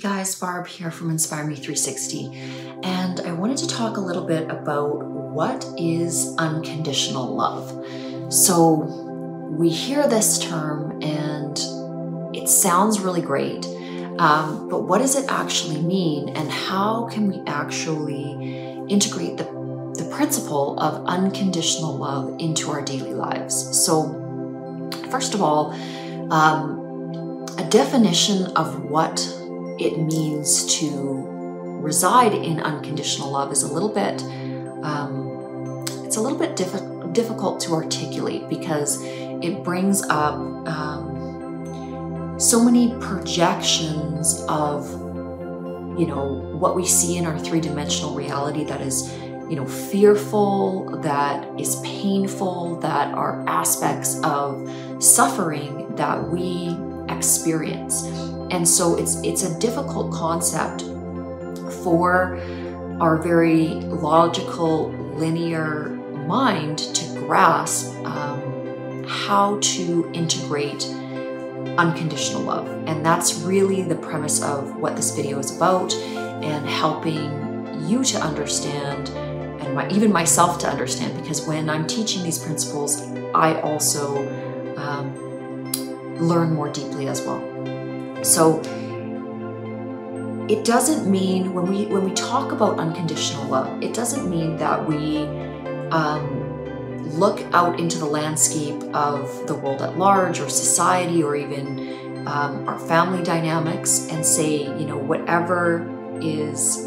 guys, Barb here from Inspire Me 360, and I wanted to talk a little bit about what is unconditional love. So we hear this term and it sounds really great, but what does it actually mean, and how can we actually integrate the principle of unconditional love into our daily lives? So first of all, a definition of what it means to reside in unconditional love is a little bit, difficult to articulate, because it brings up so many projections of, what we see in our three-dimensional reality that is, fearful, that is painful, that are aspects of suffering that we experience. And so it's a difficult concept for our very logical, linear mind to grasp how to integrate unconditional love. And that's really the premise of what this video is about, and helping you to understand, and even myself to understand, because when I'm teaching these principles, I also learn more deeply as well. So it doesn't mean, when we talk about unconditional love, it doesn't mean that we look out into the landscape of the world at large, or society, or even our family dynamics, and say, whatever is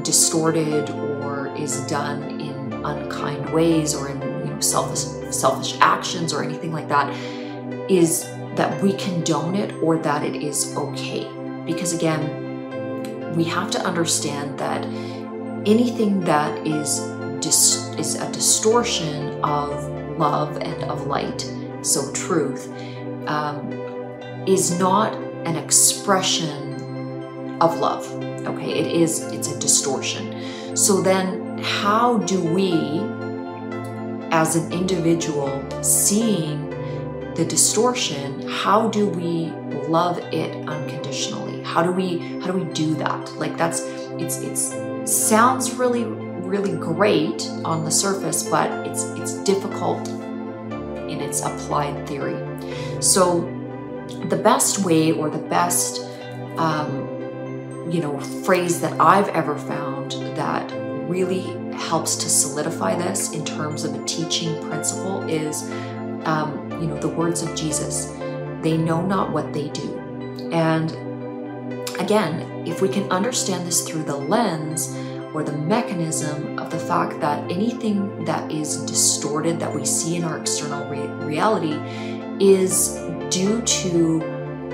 distorted or is done in unkind ways, or in selfish actions or anything like that, is that we condone it, or that it is okay. Because again, we have to understand that anything that is a distortion of love and of light, so truth, is not an expression of love. Okay, it's a distortion. So then how do we, as an individual seeing the distortion, how do we love it unconditionally? How do we do that? Like, it sounds really great on the surface, but it's difficult in its applied theory. So the best way, or the best phrase that I've ever found that really helps to solidify this in terms of a teaching principle is the words of Jesus: "They know not what they do." And again, if we can understand this through the lens or the mechanism of the fact that anything that is distorted that we see in our external reality is due to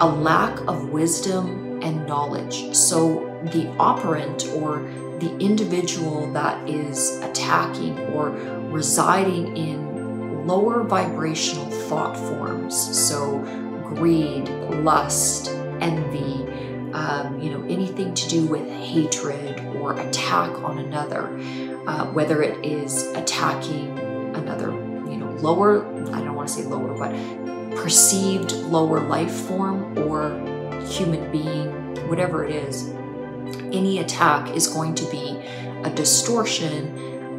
a lack of wisdom and knowledge. So the operant, or the individual that is attacking or residing in lower vibrational thought forms, so greed, lust, envy, anything to do with hatred or attack on another, whether it is attacking another, lower, I don't want to say lower, but perceived lower life form or human being, whatever it is, any attack is going to be a distortion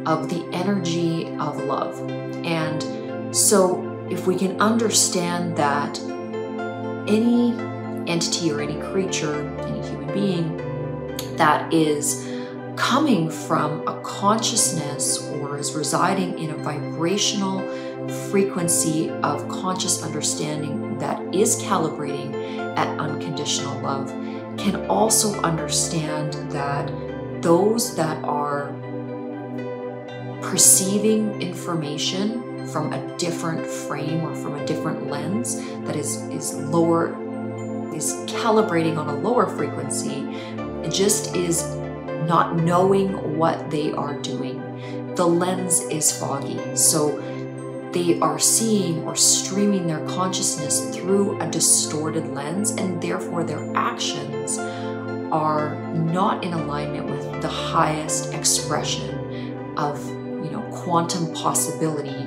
of the energy of love. And so if we can understand that any entity or any creature, any human being that is coming from a consciousness, or is residing in a vibrational frequency of conscious understanding that is calibrating at unconditional love, can also understand that those that are perceiving information from a different frame or from a different lens that is calibrating on a lower frequency, just is not knowing what they are doing. The lens is foggy, so they are seeing or streaming their consciousness through a distorted lens, and therefore their actions are not in alignment with the highest expression of quantum possibility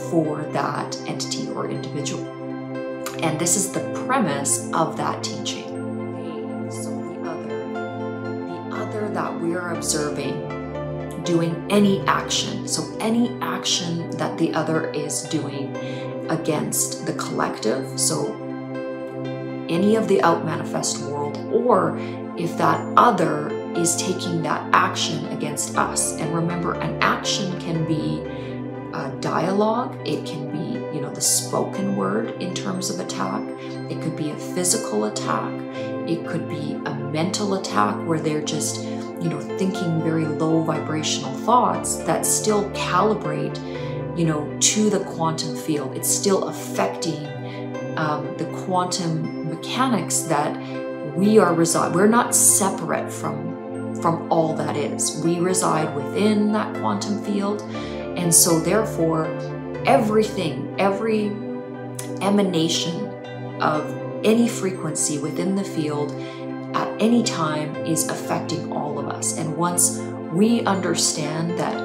for that entity or individual. And this is the premise of that teaching. So the other that we're observing doing any action, so any action that the other is doing against the collective, so any of the out-manifest world, or if that other is taking that action against us. And remember, an action can be a dialogue, it can be, you know, the spoken word in terms of attack, it could be a physical attack, it could be a mental attack where they're just, you know, thinking very low vibrational thoughts that still calibrate, you know, to the quantum field. It's still affecting the quantum mechanics that we are we're not separate from all that is. We reside within that quantum field. And so therefore, everything, every emanation of any frequency within the field at any time is affecting all of us. And once we understand that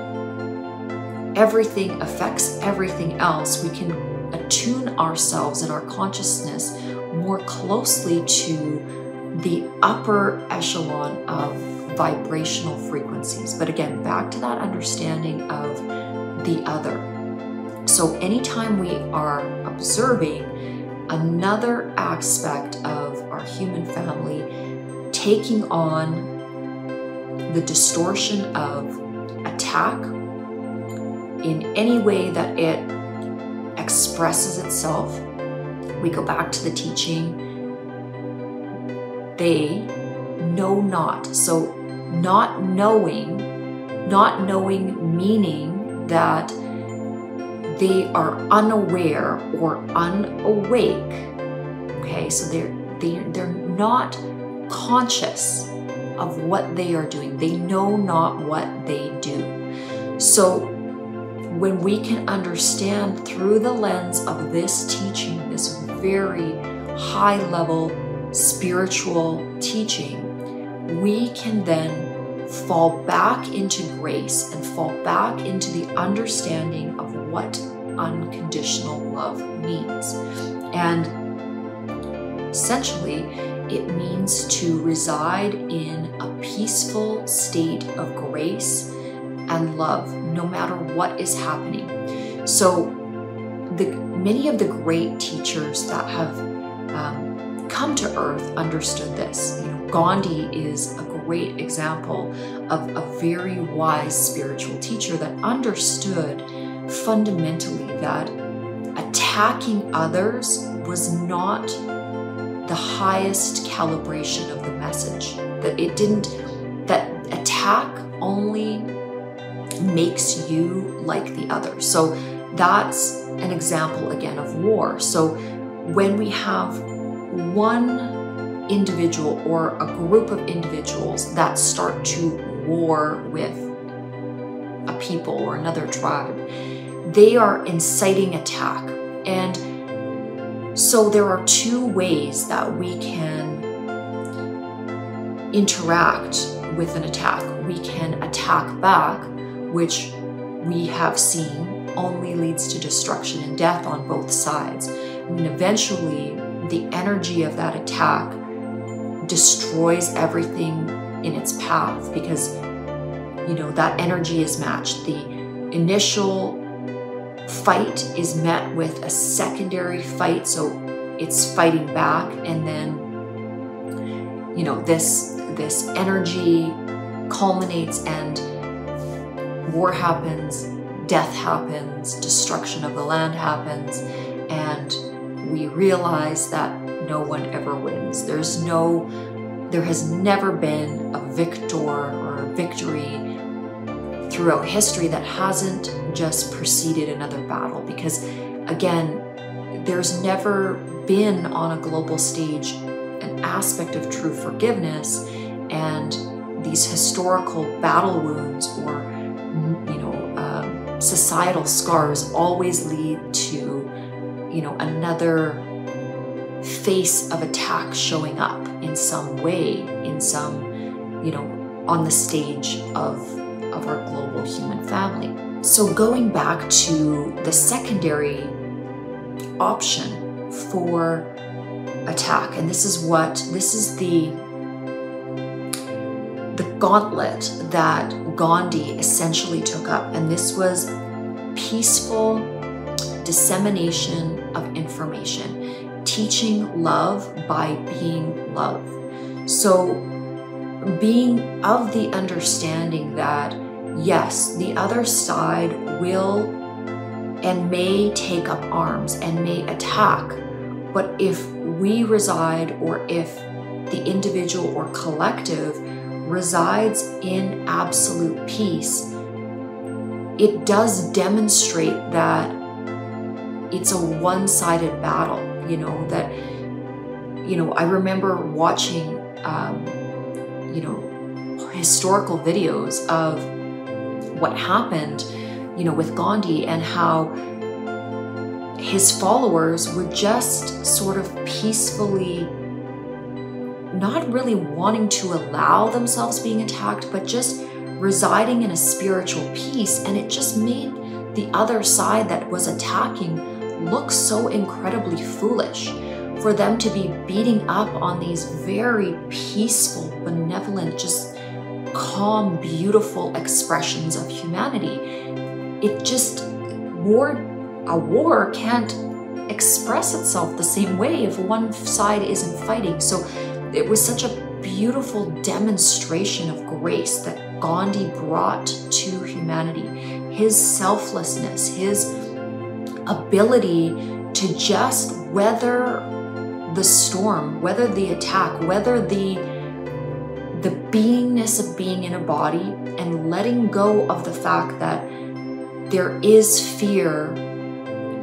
everything affects everything else, we can attune ourselves and our consciousness more closely to the upper echelon of vibrational frequencies. But again, back to that understanding of the other. So anytime we are observing another aspect of our human family taking on the distortion of attack in any way that it expresses itself, we go back to the teaching, they know not. So not knowing meaning that they are unaware or unawake. Okay, so they're not conscious of what they are doing. They know not what they do. So when we can understand through the lens of this teaching, this very high level spiritual teaching, we can then fall back into grace and fall back into the understanding of what unconditional love means. And essentially, it means to reside in a peaceful state of grace and love, no matter what is happening. So many of the great teachers that have come to Earth understood this. You know, Gandhi is a great example of a very wise spiritual teacher that understood fundamentally that attacking others was not the highest calibration of the message. That attack only makes you like the other. So that's an example again of war. So when we have one individual or a group of individuals that start to war with a people or another tribe, they are inciting attack. And so there are two ways that we can interact with an attack. We can attack back, which we have seen only leads to destruction and death on both sides. I mean, eventually the energy of that attack destroys everything in its path because, you know, that energy is matched. The initial fight is met with a secondary fight, so it's fighting back, and then, you know, this energy culminates and war happens, death happens, destruction of the land happens, and we realize that no one ever wins. There has never been a victor or a victory throughout history that hasn't just preceded another battle, because again, there's never been on a global stage an aspect of true forgiveness, and these historical battle wounds or, you know, societal scars always lead to, you know, another face of attack showing up in some way, in some, you know, on the stage of our global human family. So going back to the secondary option for attack, and this is the gauntlet that Gandhi essentially took up, and this was peaceful dissemination of information, teaching love by being love. So being of the understanding that yes, the other side will and may take up arms and may attack, but if we reside, or if the individual or collective resides in absolute peace, it does demonstrate that it's a one-sided battle, you know, that, you know, I remember watching, you know, historical videos of what happened, you know, with Gandhi, and how his followers would just sort of peacefully, not really wanting to allow themselves being attacked, but just residing in a spiritual peace. And it just made the other side that was attacking look so incredibly foolish, for them to be beating up on these very peaceful, benevolent, just calm, beautiful expressions of humanity. It just, a war can't express itself the same way if one side isn't fighting. So it was such a beautiful demonstration of grace that Gandhi brought to humanity. His selflessness, his ability to just weather the storm, weather the attack, weather the beingness of being in a body, and letting go of the fact that there is fear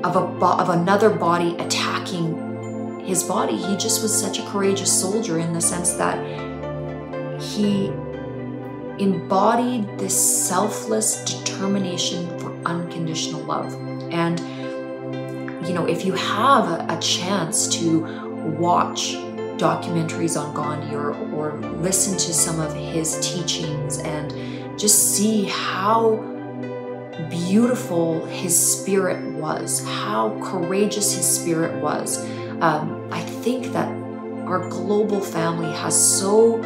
of another body attacking his body. He just was such a courageous soldier in the sense that he embodied this selfless determination for unconditional love. And, you know, if you have a chance to watch documentaries on Gandhi, or listen to some of his teachings, and just see how beautiful his spirit was, how courageous his spirit was. I think that our global family has so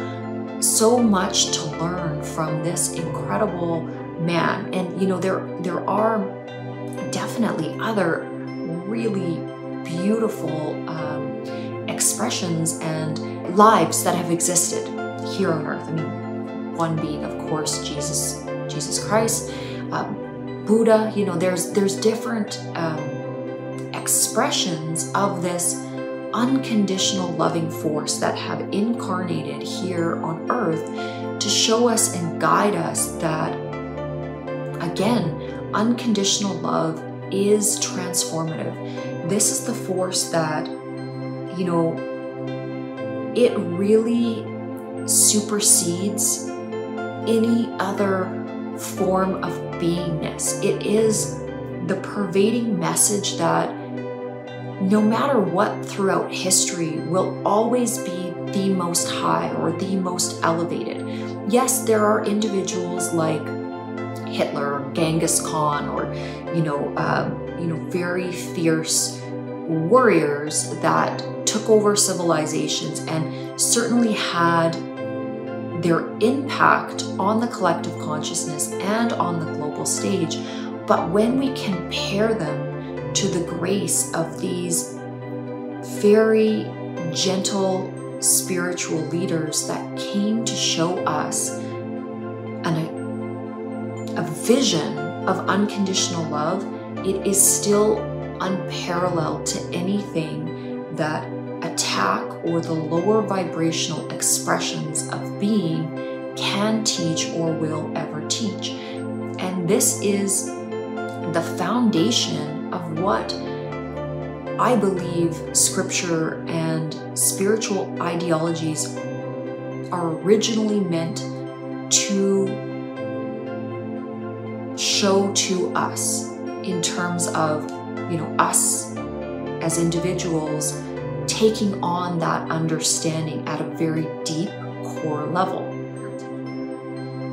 much to learn from this incredible man. And you know, there are definitely other really beautiful expressions and lives that have existed here on earth. I mean, one being, of course, Jesus Christ, Buddha. You know, there's different expressions of this unconditional loving force that have incarnated here on earth to show us and guide us that, again, unconditional love is transformative. This is the force that, you know, it really supersedes any other form of beingness. It is the pervading message that no matter what throughout history will always be the most high or the most elevated. Yes, there are individuals like Hitler or Genghis Khan, or very fierce warriors that took over civilizations and certainly had their impact on the collective consciousness and on the global stage. But when we compare them to the grace of these very gentle spiritual leaders that came to show us a vision of unconditional love, it is still unparalleled to anything that attack or the lower vibrational expressions of being can teach or will ever teach. And this is the foundation of what I believe scripture and spiritual ideologies are originally meant to show to us in terms of, us as individuals taking on that understanding at a very deep core level.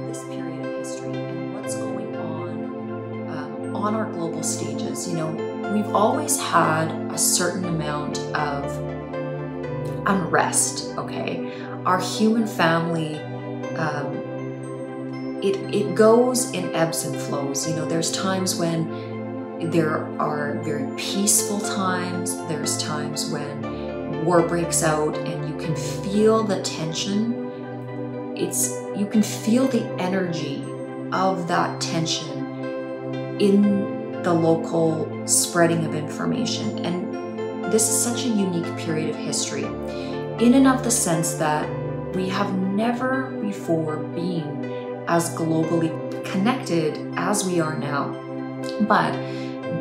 This period of history and what's going on our global stages, we've always had a certain amount of unrest, okay? Our human family it goes in ebbs and flows. You know, there's times when there are very peaceful times. There's times when war breaks out and you can feel the tension. You can feel the energy of that tension in the local spreading of information. And this is such a unique period of history in and of the sense that we have never before been as globally connected as we are now. But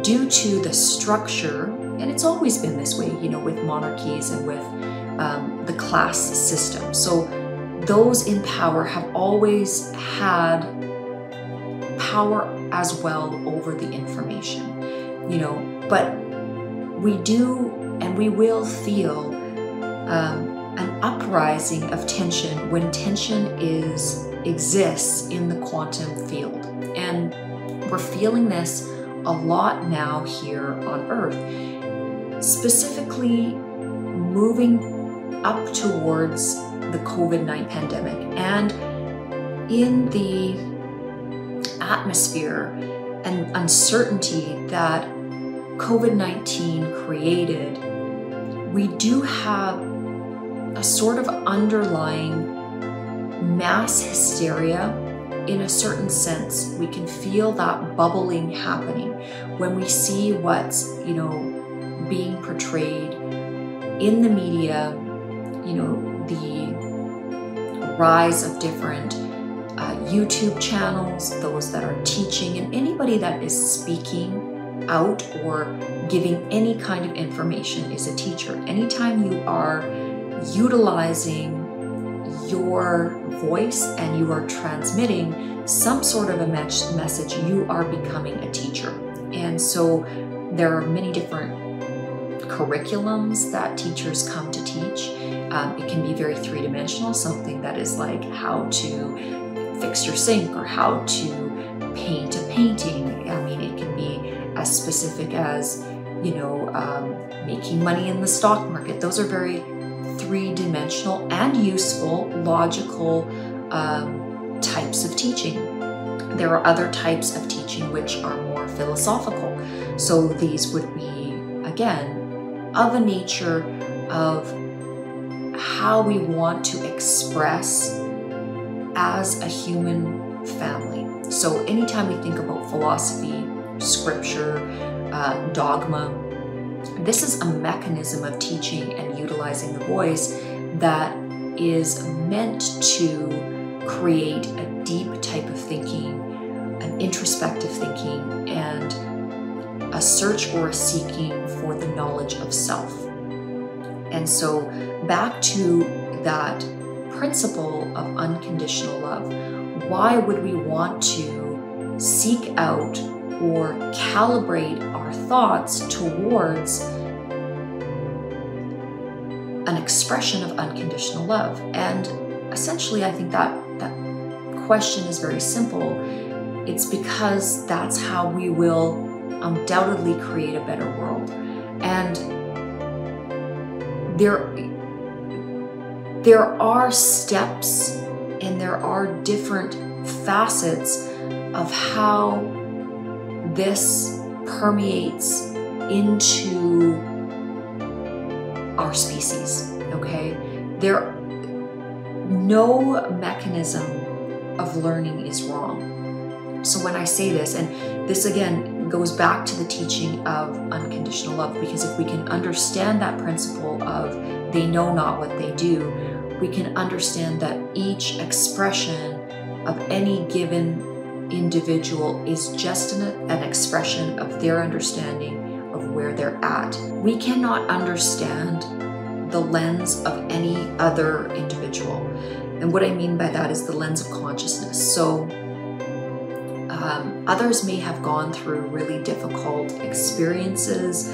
due to the structure, and it's always been this way, you know, with monarchies and with the class system. So those in power have always had power as well over the information, you know, but we do and we will feel an uprising of tension when tension exists in the quantum field. And we're feeling this a lot now here on Earth, specifically moving up towards the COVID-19 pandemic. And in the atmosphere and uncertainty that COVID-19 created, we do have a sort of underlying mass hysteria. In a certain sense, we can feel that bubbling happening when we see what's, you know, being portrayed in the media, you know, the rise of different YouTube channels, those that are teaching, and anybody that is speaking out or giving any kind of information is a teacher. Anytime you are utilizing your voice and you are transmitting some sort of a message, you are becoming a teacher. And so there are many different curriculums that teachers come to teach. It can be very three-dimensional, something that is like how to fix your sink or how to paint a painting. I mean, it can be as specific as, you know, making money in the stock market. Those are very three-dimensional and useful, logical types of teaching. There are other types of teaching which are more philosophical. So these would be, again, of a nature of how we want to express as a human family. So anytime we think about philosophy, scripture, dogma, this is a mechanism of teaching and utilizing the voice that is meant to create a deep type of thinking, an introspective thinking, and a search or a seeking for the knowledge of self. And so back to that principle of unconditional love. Why would we want to seek out or calibrate our thoughts towards an expression of unconditional love? And essentially, I think that question is very simple. It's because that's how we will undoubtedly create a better world. And there are steps and there are different facets of how this permeates into our species, okay? No mechanism of learning is wrong. So when I say this, and this again goes back to the teaching of unconditional love, because if we can understand that principle of they know not what they do, we can understand that each expression of any given individual is just an expression of their understanding of where they're at. We cannot understand the lens of any other individual. And what I mean by that is the lens of consciousness. So others may have gone through really difficult experiences.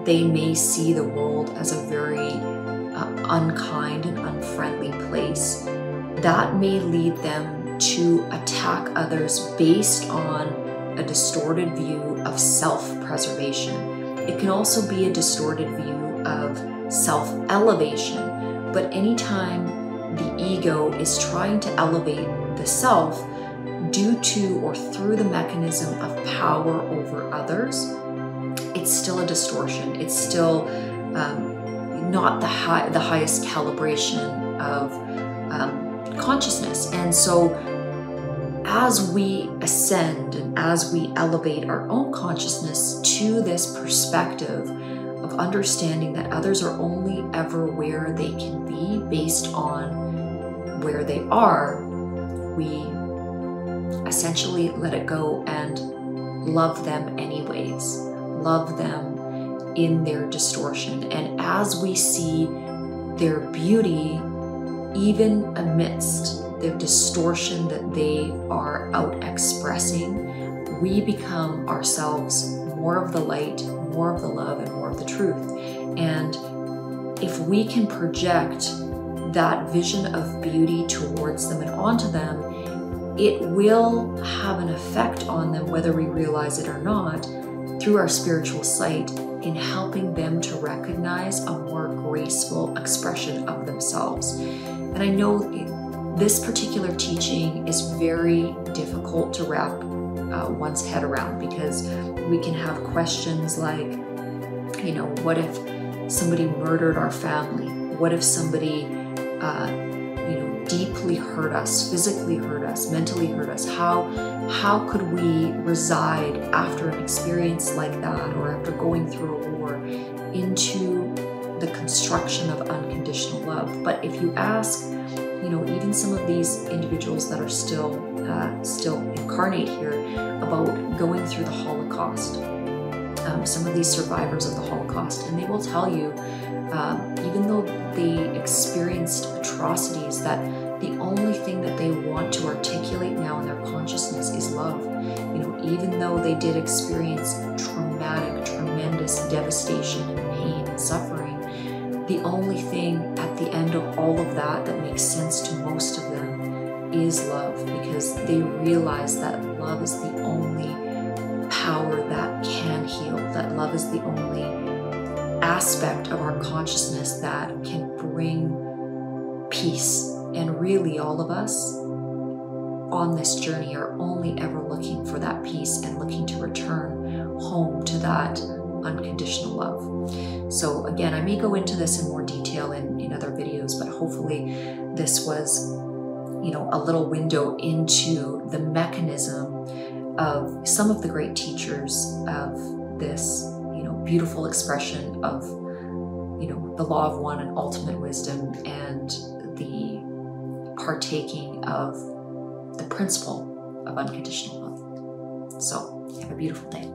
They may see the world as a very unkind and unfriendly place. That may lead them to attack others based on a distorted view of self-preservation. It can also be a distorted view of self-elevation, but anytime the ego is trying to elevate the self due to or through the mechanism of power over others, it's still a distortion. It's still not the highest calibration of consciousness. And so as we ascend and as we elevate our own consciousness to this perspective of understanding that others are only ever where they can be based on where they are, we essentially let it go and love them anyways, love them in their distortion. And as we see their beauty, even amidst the distortion that they are out expressing, we become ourselves more of the light, more of the love, and more of the truth. And if we can project that vision of beauty towards them and onto them, it will have an effect on them, whether we realize it or not, through our spiritual sight, in helping them to recognize a more graceful expression of themselves. And I know this particular teaching is very difficult to wrap one's head around, because we can have questions like, you know, what if somebody murdered our family? What if somebody, deeply hurt us, physically hurt us, mentally hurt us? How could we reside after an experience like that, or after going through a war, into the construction of unconditional love? But if you ask, even some of these individuals that are still incarnate here about going through the Holocaust, some of these survivors of the Holocaust, and they will tell you, even though they experienced atrocities, that the only thing that they want to articulate now in their consciousness is love. Even though they did experience traumatic, tremendous devastation and pain and suffering, the only thing at the end of all of that that makes sense to most of them is love, because they realize that love is the only power that can heal, that love is the only aspect of our consciousness that can bring peace. And really, all of us on this journey are only ever looking for that peace and looking to return home to that unconditional love. So again, I may go into this in more detail in other videos, but hopefully this was, a little window into the mechanism of some of the great teachers of this, beautiful expression of, the law of one and ultimate wisdom, and the partaking of the principle of unconditional love. So have a beautiful day.